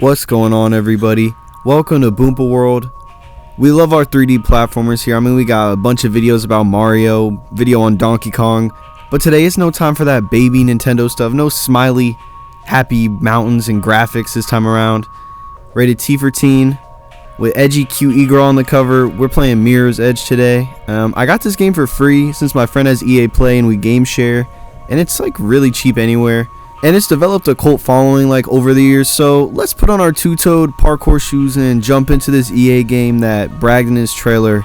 What's going on, everybody? Welcome to Boompa World. We love our 3D platformers here. I mean, we got a bunch of videos about Mario, video on Donkey Kong, but today is no time for that baby Nintendo stuff. No smiley, happy mountains and graphics this time around. Rated T for teen, with Edgy cute e-girl on the cover. We're playing Mirror's Edge today. I got this game for free since my friend has EA Play and we game share, and it's like really cheap anywhere. And it's developed a cult following like over the years, so let's put on our two-toed parkour shoes and jump into this EA game that bragged in his trailer,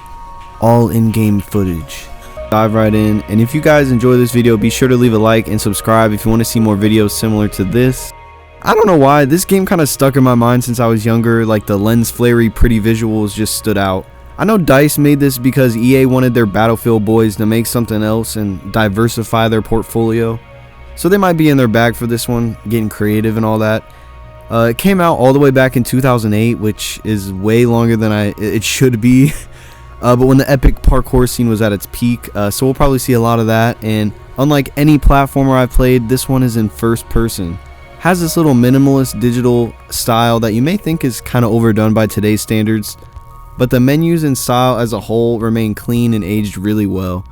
all in-game footage. Dive right in, and if you guys enjoy this video, be sure to leave a like and subscribe if you want to see more videos similar to this. I don't know why, this game kind of stuck in my mind since I was younger. Like the lens flary pretty visuals just stood out. I know DICE made this because EA wanted their Battlefield boys to make something else and diversify their portfolio. So they might be in their bag for this one, getting creative and all that. It came out all the way back in 2008, which is way longer than it should be. But when the epic parkour scene was at its peak, so we'll probably see a lot of that. And unlike any platformer I've played, this one is in first person. Has this little minimalist digital style that you may think is kind of overdone by today's standards, but the menus and style as a whole remain clean and aged really well.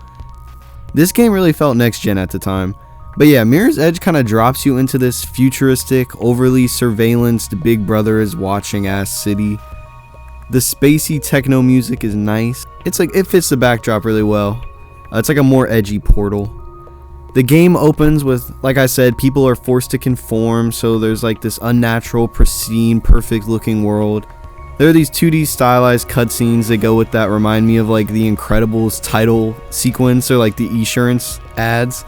This game really felt next gen at the time. But yeah, Mirror's Edge kind of drops you into this futuristic, overly surveillanced Big Brother is watching ass city. The spacey techno music is nice. It's like it fits the backdrop really well. It's like a more edgy Portal. The game opens with, like I said, people are forced to conform, so there's like this unnatural, pristine, perfect looking world. There are these 2D stylized cutscenes that go with that, remind me of like the Incredibles title sequence or like the Esurance ads.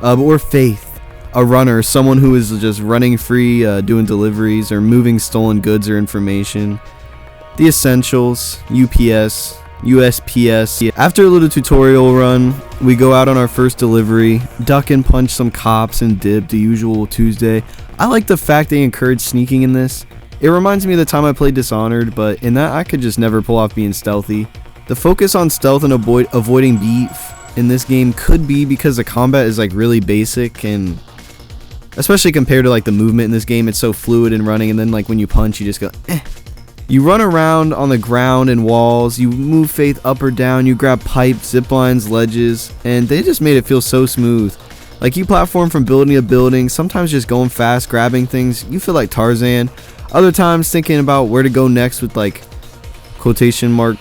But we're Faith, a runner, someone who is just running free, doing deliveries or moving stolen goods or information. The essentials, UPS, USPS. After a little tutorial run, we go out on our first delivery, duck and punch some cops and dip, the usual Tuesday. I like the fact they encourage sneaking in this. It reminds me of the time I played Dishonored, but in that I could just never pull off being stealthy. The focus on stealth and avoiding beef in this game could be because the combat is like really basic, and especially compared to like the movement in this game, it's so fluid and running, and then like when you punch you just go eh. You run around on the ground and walls, you move Faith up or down, you grab pipes, zip lines, ledges, and they just made it feel so smooth. Like you platform from building to building, sometimes just going fast, grabbing things, you feel like Tarzan. Other times thinking about where to go next with like quotation mark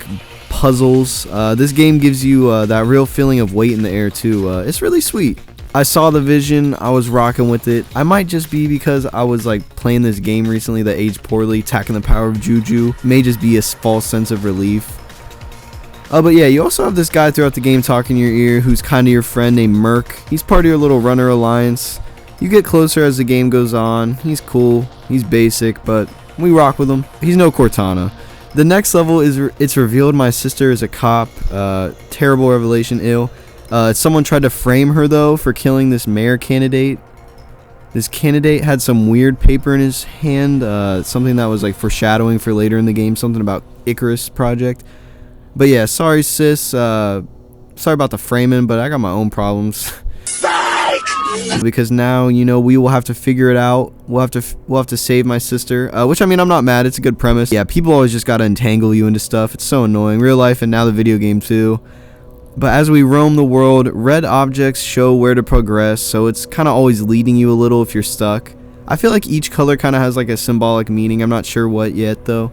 puzzles. This game gives you that real feeling of weight in the air too. It's really sweet. I saw the vision, I was rocking with it. I might just be because I was like playing this game recently that aged poorly, attacking the power of Juju. May just be a false sense of relief. But yeah, you also have this guy throughout the game talking in your ear who's kind of your friend named Merc. He's part of your little runner alliance. You get closer as the game goes on. He's cool, he's basic, but we rock with him. He's no Cortana. The next level is it's revealed my sister is a cop. Terrible revelation, ill. Someone tried to frame her though for killing this mayor candidate. This candidate had some weird paper in his hand, something that was like foreshadowing for later in the game, something about Icarus project. But yeah, sorry sis, sorry about the framing, but I got my own problems. Because now, you know, we will have to figure it out. We'll have to save my sister, which I mean, I'm not mad, it's a good premise. Yeah, people always just gotta entangle you into stuff. It's so annoying, real life and now the video game too. But as we roam the world, red objects show where to progress, so it's kind of always leading you a little if you're stuck. I feel like each color kind of has like a symbolic meaning. I'm not sure what yet though,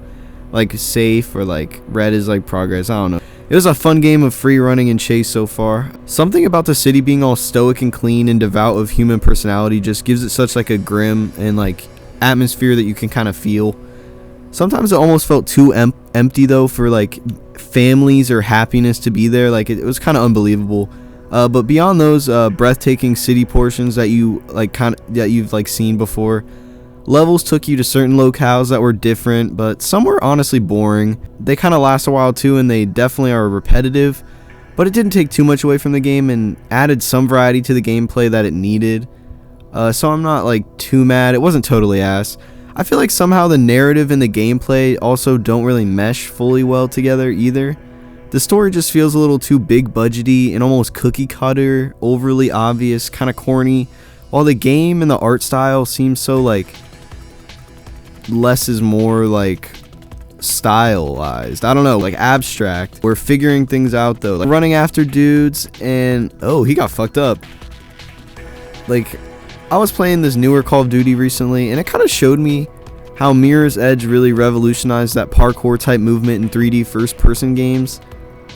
like safe, or like red is like progress, I don't know. It was a fun game of free running and chase so far. Something about the city being all stoic and clean and devout of human personality just gives it such like a grim and like atmosphere that you can kind of feel. Sometimes it almost felt too empty though for like families or happiness to be there. Like it was kind of unbelievable. But beyond those breathtaking city portions that you like you've like seen before, levels took you to certain locales that were different, but some were honestly boring. They kind of last a while too, and they definitely are repetitive, but it didn't take too much away from the game and added some variety to the gameplay that it needed. So I'm not like too mad. It wasn't totally ass. I feel like somehow the narrative and the gameplay also don't really mesh fully well together either. The story just feels a little too big budgety and almost cookie cutter, overly obvious, kind of corny, while the game and the art style seems so like less is more like stylized. I don't know, like abstract. We're figuring things out though, like running after dudes, and oh, he got fucked up. Like, I was playing this newer Call of Duty recently, and it kind of showed me how Mirror's Edge really revolutionized that parkour type movement in 3D first person games.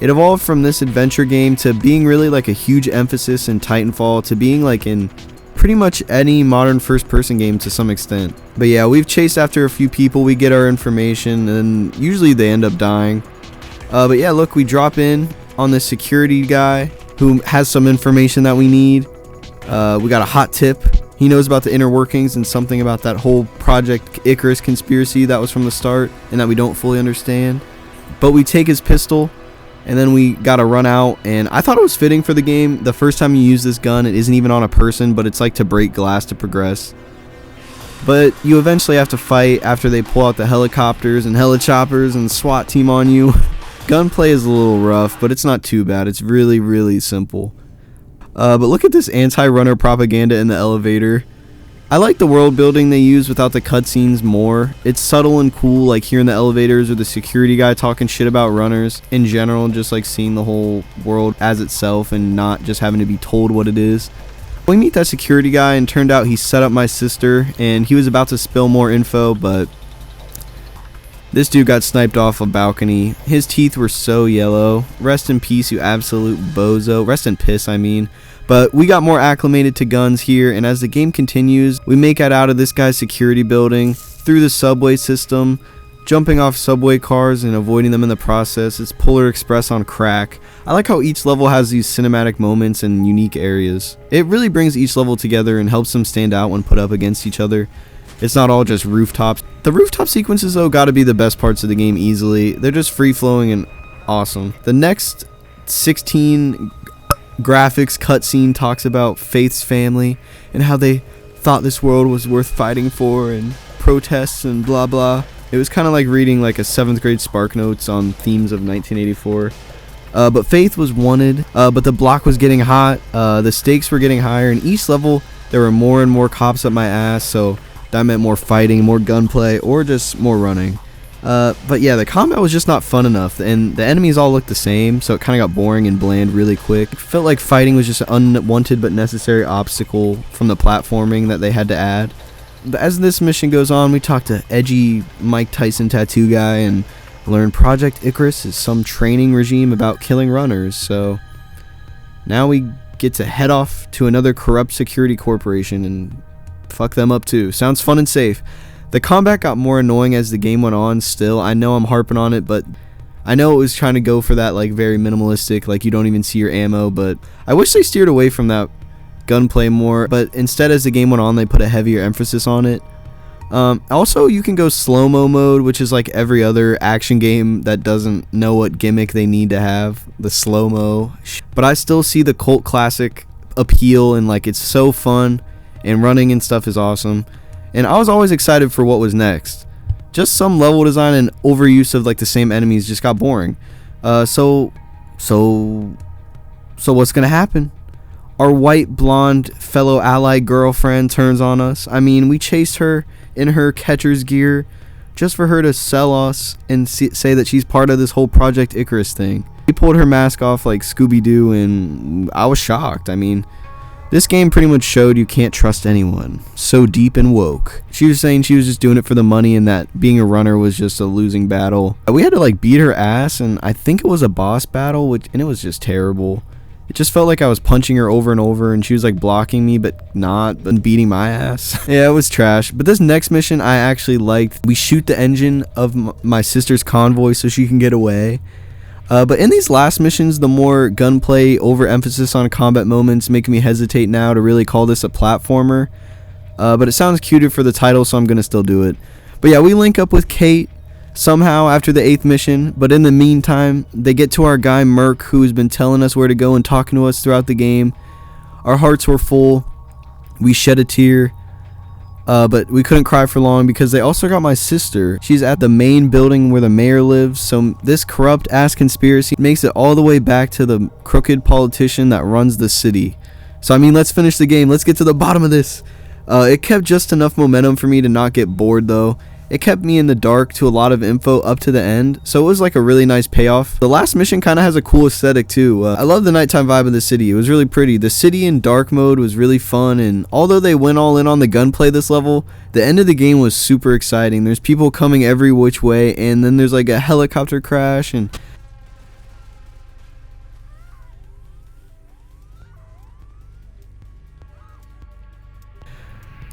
It evolved from this adventure game to being really like a huge emphasis in Titanfall, to being like in pretty much any modern first person game to some extent. But yeah, we've chased after a few people, we get our information, and usually they end up dying. But yeah, look, we drop in on this security guy who has some information that we need. We got a hot tip. He knows about the inner workings and something about that whole Project Icarus conspiracy that was from the start and that we don't fully understand. But we take his pistol, and then we gotta run out, and I thought it was fitting for the game. The first time you use this gun, it isn't even on a person, but it's like to break glass to progress. But you eventually have to fight after they pull out the helicopters and helichoppers and SWAT team on you. Gunplay is a little rough, but it's not too bad. It's really, really simple. But look at this anti-runner propaganda in the elevator. I like the world building they use without the cutscenes more. It's subtle and cool, like hearing the elevators or the security guy talking shit about runners in general, just like seeing the whole world as itself and not just having to be told what it is. We meet that security guy, and turned out he set up my sister, and he was about to spill more info, but this dude got sniped off a balcony. His teeth were so yellow. Rest in peace, you absolute bozo. Rest in piss, I mean. But we got more acclimated to guns here, and as the game continues, we make it out of this guy's security building, through the subway system, jumping off subway cars and avoiding them in the process. It's Polar Express on crack. I like how each level has these cinematic moments and unique areas. It really brings each level together and helps them stand out when put up against each other. It's not all just rooftops. The rooftop sequences though gotta be the best parts of the game easily. They're just free flowing and awesome. The next 16 graphics cutscene talks about Faith's family and how they thought this world was worth fighting for, and protests and blah blah. It was kind of like reading like a 7th grade Spark Notes on themes of 1984. But Faith was wanted, but the block was getting hot, the stakes were getting higher, and each level there were more and more cops up my ass, so that meant more fighting, more gunplay, or just more running. But yeah, the combat was just not fun enough, and the enemies all looked the same, so it kind of got boring and bland really quick. It felt like fighting was just an unwanted but necessary obstacle from the platforming that they had to add. But as this mission goes on, we talk to Edgy Mike Tyson tattoo guy and learn Project Icarus is some training regime about killing runners, so now we get to head off to another corrupt security corporation and fuck them up too. Sounds fun and safe. The combat got more annoying as the game went on still. I know I'm harping on it, but I know it was trying to go for that like very minimalistic, like you don't even see your ammo, but I wish they steered away from that gunplay more, but instead as the game went on they put a heavier emphasis on it. Also, you can go slow-mo mode, which is like every other action game that doesn't know what gimmick they need to have, the slow-mo. But I still see the cult classic appeal, and like it's so fun, and running and stuff is awesome. And I was always excited for what was next. Just some level design and overuse of like the same enemies just got boring. So what's gonna happen? Our white blonde fellow ally girlfriend turns on us. I mean, we chased her in her catcher's gear just for her to sell us and say that she's part of this whole Project Icarus thing. She pulled her mask off like Scooby-Doo, and I was shocked. I mean, this game pretty much showed you can't trust anyone. So deep and woke. She was saying she was just doing it for the money and that being a runner was just a losing battle. We had to like beat her ass, and I think it was a boss battle, and it was just terrible. It just felt like I was punching her over and over, and she was like blocking me but not, but beating my ass. Yeah, it was trash. But this next mission I actually liked. We shoot the engine of my sister's convoy so she can get away. But in these last missions, the more gunplay, overemphasis on combat moments make me hesitate now to really call this a platformer. But it sounds cuter for the title, so I'm gonna still do it. But yeah, we link up with Kate somehow after the 8th mission, but in the meantime they get to our guy Merc, who's been telling us where to go and talking to us throughout the game. Our hearts were full. We shed a tear, but we couldn't cry for long because they also got my sister. She's at the main building where the mayor lives, so this corrupt ass conspiracy makes it all the way back to the crooked politician that runs the city. So I mean, let's finish the game. Let's get to the bottom of this. It kept just enough momentum for me to not get bored though. it kept me in the dark to a lot of info up to the end, so it was like a really nice payoff. The last mission kind of has a cool aesthetic too. I love the nighttime vibe of the city. It was really pretty. The city in dark mode was really fun, and although they went all in on the gunplay this level, the end of the game was super exciting. There's people coming every which way, and then there's like a helicopter crash, and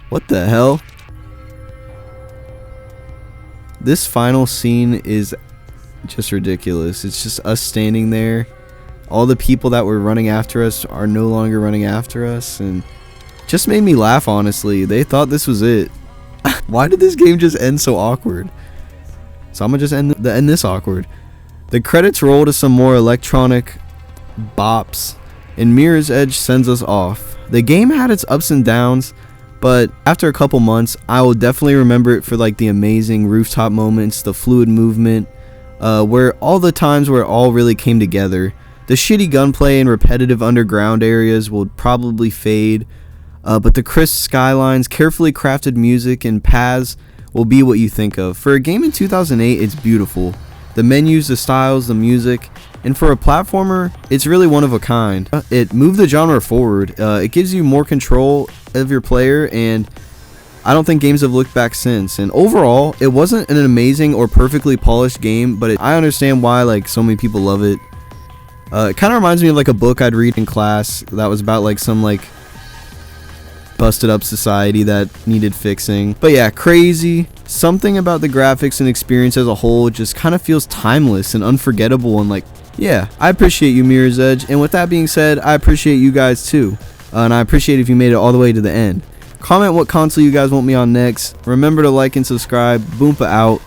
what the hell? This final scene is just ridiculous. It's just us standing there. All the people that were running after us are no longer running after us, and just made me laugh, honestly. They thought this was it. Why did this game just end so awkward? So I'm gonna just end this awkward. The credits roll to some more electronic bops, and Mirror's Edge sends us off. The game had its ups and downs, but after a couple months, I will definitely remember it for like the amazing rooftop moments, the fluid movement, where all the times where it all really came together. The shitty gunplay and repetitive underground areas will probably fade, but the crisp skylines, carefully crafted music, and paths will be what you think of. For a game in 2008, it's beautiful. The menus, the styles, the music, and for a platformer, it's really one of a kind. It moved the genre forward. It gives you more control of your player, and I don't think games have looked back since. And overall, it wasn't an amazing or perfectly polished game, but I understand why like so many people love it. It kind of reminds me of like a book I'd read in class that was about like some like busted up society that needed fixing. But yeah, crazy. Something about the graphics and experience as a whole just kind of feels timeless and unforgettable, and like, yeah, I appreciate you, Mirror's Edge. And with that being said, I appreciate you guys too. And I appreciate if you made it all the way to the end. Comment what console you guys want me on next. Remember to like and subscribe. Boompa out.